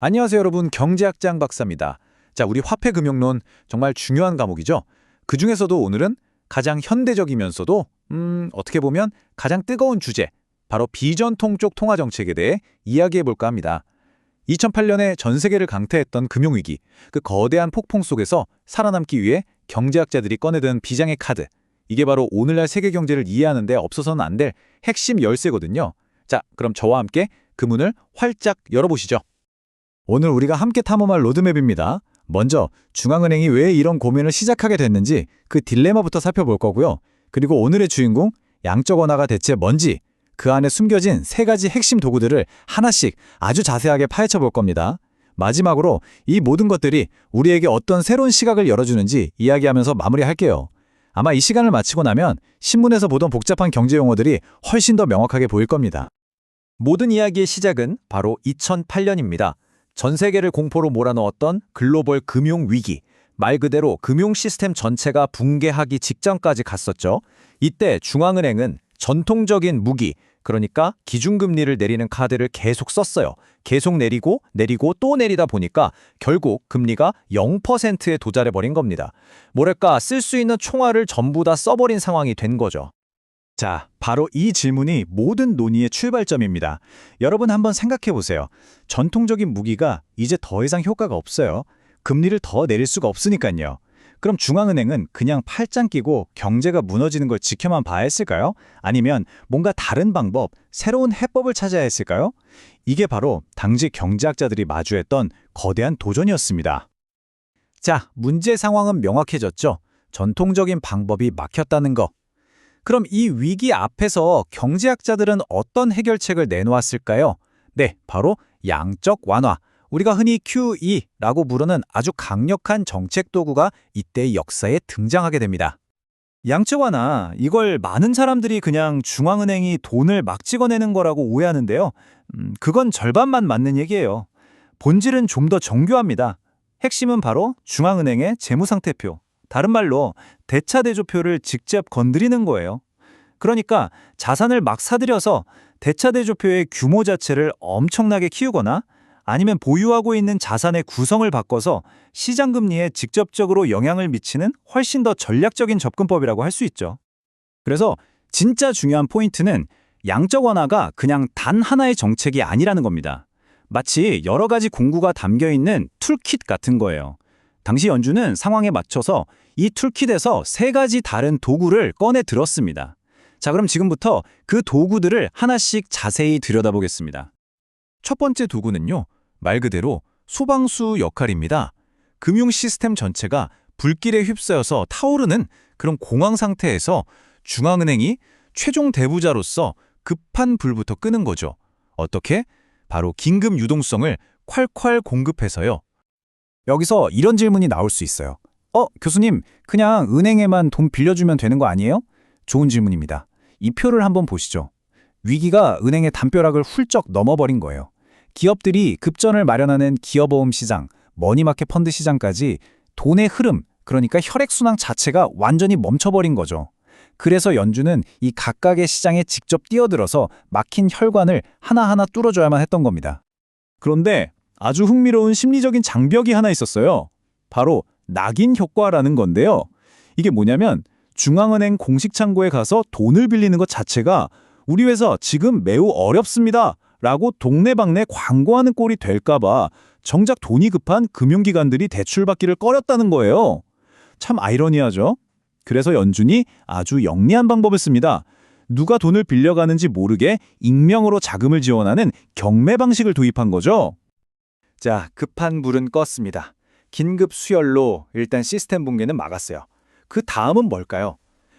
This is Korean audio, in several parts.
안녕하세요, 여러분. 경제학장 박사입니다. 자, 우리 화폐금융론 정말 중요한 과목이죠. 그중에서도 오늘은 가장 현대적이면서도 어떻게 보면 가장 뜨거운 주제, 바로 비전통 쪽 통화 정책에 대해 이야기해 볼까 합니다. 2008년에 전 세계를 강타했던 금융위기, 그 거대한 폭풍 속에서 살아남기 위해 경제학자들이 꺼내든 비장의 카드, 이게 바로 오늘날 세계 경제를 이해하는 데 없어서는 안 될 핵심 열쇠거든요. 자, 그럼 저와 함께 그 문을 활짝 열어보시죠. 오늘 우리가 함께 탐험할 로드맵입니다. 먼저 중앙은행이 왜 이런 고민을 시작하게 됐는지 그 딜레마부터 살펴볼 거고요. 그리고 오늘의 주인공, 양적 완화가 대체 뭔지, 그 안에 숨겨진 세 가지 핵심 도구들을 하나씩 아주 자세하게 파헤쳐 볼 겁니다. 마지막으로 이 모든 것들이 우리에게 어떤 새로운 시각을 열어주는지 이야기하면서 마무리할게요. 아마 이 시간을 마치고 나면 신문에서 보던 복잡한 경제 용어들이 훨씬 더 명확하게 보일 겁니다. 모든 이야기의 시작은 바로 2008년입니다. 전 세계를 공포로 몰아넣었던 글로벌 금융 위기, 말 그대로 금융 시스템 전체가 붕괴하기 직전까지 갔었죠. 이때 중앙은행은 전통적인 무기, 그러니까 기준금리를 내리는 카드를 계속 썼어요. 계속 내리고 또 내리다 보니까 결국 금리가 0%에 도달해버린 겁니다. 뭐랄까, 쓸 수 있는 총알을 전부 다 써버린 상황이 된 거죠. 자, 바로 이 질문이 모든 논의의 출발점입니다. 여러분 한번 생각해 보세요. 전통적인 무기가 이제 더 이상 효과가 없어요. 금리를 더 내릴 수가 없으니까요. 그럼 중앙은행은 그냥 팔짱 끼고 경제가 무너지는 걸 지켜만 봐야 했을까요? 아니면 뭔가 다른 방법, 새로운 해법을 찾아야 했을까요? 이게 바로 당시 경제학자들이 마주했던 거대한 도전이었습니다. 자, 문제 상황은 명확해졌죠. 전통적인 방법이 막혔다는 거. 그럼 이 위기 앞에서 경제학자들은 어떤 해결책을 내놓았을까요? 네, 바로 양적 완화, 우리가 흔히 QE라고 부르는 아주 강력한 정책 도구가 이때의 역사에 등장하게 됩니다. 양적 완화, 이걸 많은 사람들이 그냥 중앙은행이 돈을 막 찍어내는 거라고 오해하는데요. 그건 절반만 맞는 얘기예요. 본질은 좀 더 정교합니다. 핵심은 바로 중앙은행의 재무상태표, 다른 말로 대차대조표를 직접 건드리는 거예요. 그러니까 자산을 막 사들여서 대차대조표의 규모 자체를 엄청나게 키우거나 아니면 보유하고 있는 자산의 구성을 바꿔서 시장금리에 직접적으로 영향을 미치는 훨씬 더 전략적인 접근법이라고 할 수 있죠. 그래서 진짜 중요한 포인트는 양적 완화가 그냥 단 하나의 정책이 아니라는 겁니다. 마치 여러 가지 공구가 담겨있는 툴킷 같은 거예요. 당시 연준은 상황에 맞춰서 이 툴킷에서 세 가지 다른 도구를 꺼내 들었습니다. 자, 그럼 지금부터 그 도구들을 하나씩 자세히 들여다보겠습니다. 첫 번째 도구는요, 말 그대로 소방수 역할입니다. 금융 시스템 전체가 불길에 휩싸여서 타오르는 그런 공황 상태에서 중앙은행이 최종 대부자로서 급한 불부터 끄는 거죠. 어떻게? 바로 긴급 유동성을 콸콸 공급해서요. 여기서 이런 질문이 나올 수 있어요. 교수님, 그냥 은행에만 돈 빌려주면 되는 거 아니에요? 좋은 질문입니다. 이 표를 한번 보시죠. 위기가 은행의 담벼락을 훌쩍 넘어버린 거예요. 기업들이 급전을 마련하는 기업보험 시장, 머니마켓 펀드 시장까지 돈의 흐름, 그러니까 혈액순환 자체가 완전히 멈춰버린 거죠. 그래서 연준은 이 각각의 시장에 직접 뛰어들어서 막힌 혈관을 하나하나 뚫어줘야만 했던 겁니다. 그런데 아주 흥미로운 심리적인 장벽이 하나 있었어요. 바로 낙인 효과라는 건데요. 이게 뭐냐면 중앙은행 공식 창고에 가서 돈을 빌리는 것 자체가 우리 회사 지금 매우 어렵습니다 라고 동네방네 광고하는 꼴이 될까봐 정작 돈이 급한 금융기관들이 대출받기를 꺼렸다는 거예요. 참 아이러니하죠? 그래서 연준이 아주 영리한 방법을 씁니다. 누가 돈을 빌려가는지 모르게 익명으로 자금을 지원하는 경매 방식을 도입한 거죠. 자, 급한 불은 껐습니다. 긴급 수혈로 일단 시스템 붕괴는 막았어요. 그 다음은 뭘까요?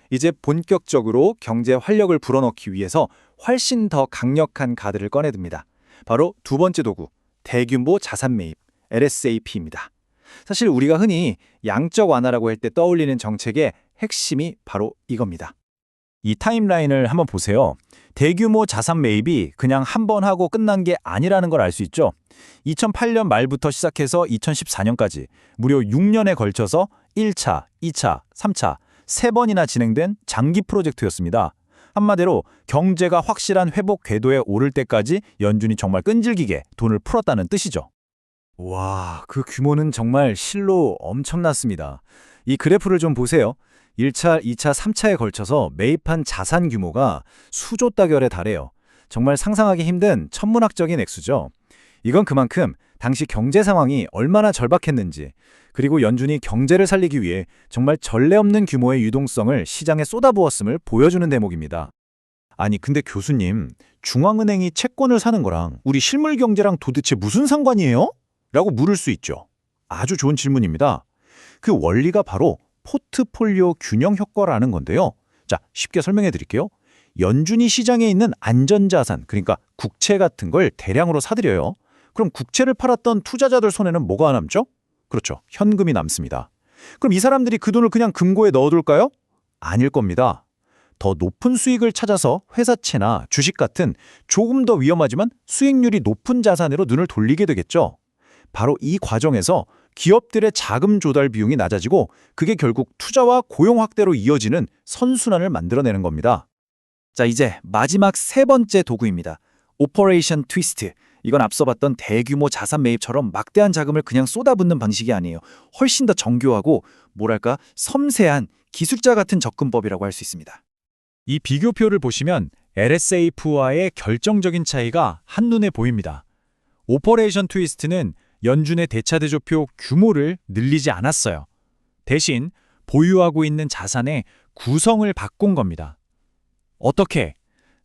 이제 본격적으로 경제 활력을 불어넣기 위해서 훨씬 더 강력한 카드를 꺼내듭니다. 바로 두 번째 도구, 대규모 자산 매입, LSAP입니다. 사실 우리가 흔히 양적 완화라고 할 때 떠올리는 정책의 핵심이 바로 이겁니다. 이 타임라인을 한번 보세요. 대규모 자산 매입이 그냥 한 번 하고 끝난 게 아니라는 걸 알 수 있죠. 2008년 말부터 시작해서 2014년까지 무려 6년에 걸쳐서 1차, 2차, 3차, 3번이나 진행된 장기 프로젝트였습니다. 한마디로 경제가 확실한 회복 궤도에 오를 때까지 연준이 정말 끈질기게 돈을 풀었다는 뜻이죠. 와, 그 규모는 정말 실로 엄청났습니다. 이 그래프를 좀 보세요. 1차, 2차, 3차에 걸쳐서 매입한 자산 규모가 수조 달러에 달해요. 정말 상상하기 힘든 천문학적인 액수죠. 이건 그만큼 당시 경제 상황이 얼마나 절박했는지, 그리고 연준이 경제를 살리기 위해 정말 전례 없는 규모의 유동성을 시장에 쏟아부었음을 보여주는 대목입니다. 아니, 근데 교수님, 중앙은행이 채권을 사는 거랑 우리 실물 경제랑 도대체 무슨 상관이에요? 라고 물을 수 있죠. 아주 좋은 질문입니다. 그 원리가 바로 포트폴리오 균형 효과라는 건데요. 자, 쉽게 설명해 드릴게요. 연준이 시장에 있는 안전자산, 그러니까 국채 같은 걸 대량으로 사들여요. 그럼 국채를 팔았던 투자자들 손에는 뭐가 남죠? 그렇죠. 현금이 남습니다. 그럼 이 사람들이 그 돈을 그냥 금고에 넣어둘까요? 아닐 겁니다. 더 높은 수익을 찾아서 회사채나 주식 같은 조금 더 위험하지만 수익률이 높은 자산으로 눈을 돌리게 되겠죠. 바로 이 과정에서 기업들의 자금 조달 비용이 낮아지고 그게 결국 투자와 고용 확대로 이어지는 선순환을 만들어내는 겁니다. 자, 이제 마지막 세 번째 도구입니다. 오퍼레이션 트위스트. 이건 앞서 봤던 대규모 자산 매입처럼 막대한 자금을 그냥 쏟아붓는 방식이 아니에요. 훨씬 더 정교하고 뭐랄까 섬세한 기술자 같은 접근법이라고 할 수 있습니다. 이 비교표를 보시면 LSA프와의 결정적인 차이가 한눈에 보입니다. 오퍼레이션 트위스트는 연준의 대차대조표 규모를 늘리지 않았어요. 대신 보유하고 있는 자산의 구성을 바꾼 겁니다. 어떻게?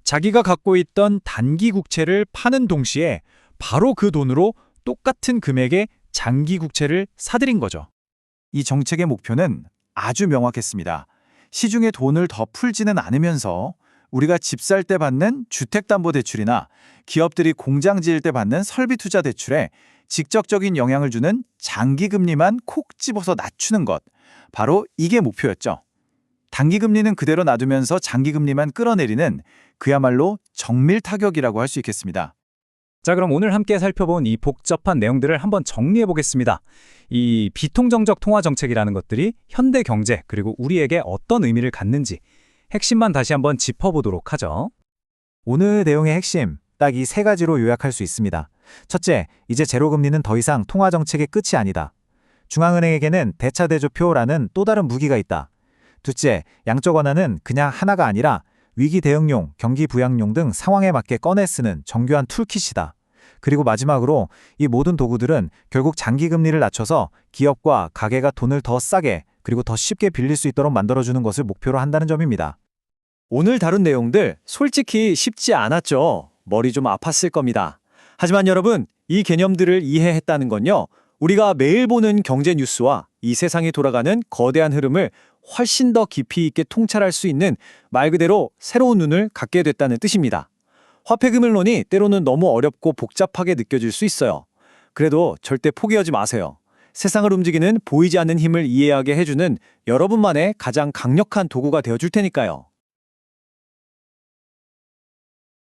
자기가 갖고 있던 단기 국채를 파는 동시에 바로 그 돈으로 똑같은 금액의 장기 국채를 사들인 거죠. 이 정책의 목표는 아주 명확했습니다. 시중에 돈을 더 풀지는 않으면서 우리가 집 살 때 받는 주택담보대출이나 기업들이 공장 지을 때 받는 설비투자대출에 직접적인 영향을 주는 장기금리만 콕 집어서 낮추는 것. 바로 이게 목표였죠. 단기금리는 그대로 놔두면서 장기금리만 끌어내리는 그야말로 정밀 타격이라고 할 수 있겠습니다. 자, 그럼 오늘 함께 살펴본 이 복잡한 내용들을 한번 정리해 보겠습니다. 이 비통정적 통화 정책이라는 것들이 현대 경제 그리고 우리에게 어떤 의미를 갖는지 핵심만 다시 한번 짚어보도록 하죠. 오늘 내용의 핵심, 딱 이 세 가지로 요약할 수 있습니다. 첫째, 이제 제로금리는 더 이상 통화 정책의 끝이 아니다. 중앙은행에게는 대차대조표라는 또 다른 무기가 있다. 둘째, 양적 완화는 그냥 하나가 아니라 위기 대응용, 경기 부양용 등 상황에 맞게 꺼내 쓰는 정교한 툴킷이다. 그리고 마지막으로 이 모든 도구들은 결국 장기금리를 낮춰서 기업과 가게가 돈을 더 싸게 그리고 더 쉽게 빌릴 수 있도록 만들어주는 것을 목표로 한다는 점입니다. 오늘 다룬 내용들 솔직히 쉽지 않았죠. 머리 좀 아팠을 겁니다. 하지만 여러분, 이 개념들을 이해했다는 건요, 우리가 매일 보는 경제 뉴스와 이 세상이 돌아가는 거대한 흐름을 훨씬 더 깊이 있게 통찰할 수 있는 말 그대로 새로운 눈을 갖게 됐다는 뜻입니다. 화폐금융론이 때로는 너무 어렵고 복잡하게 느껴질 수 있어요. 그래도 절대 포기하지 마세요. 세상을 움직이는 보이지 않는 힘을 이해하게 해주는 여러분만의 가장 강력한 도구가 되어줄 테니까요.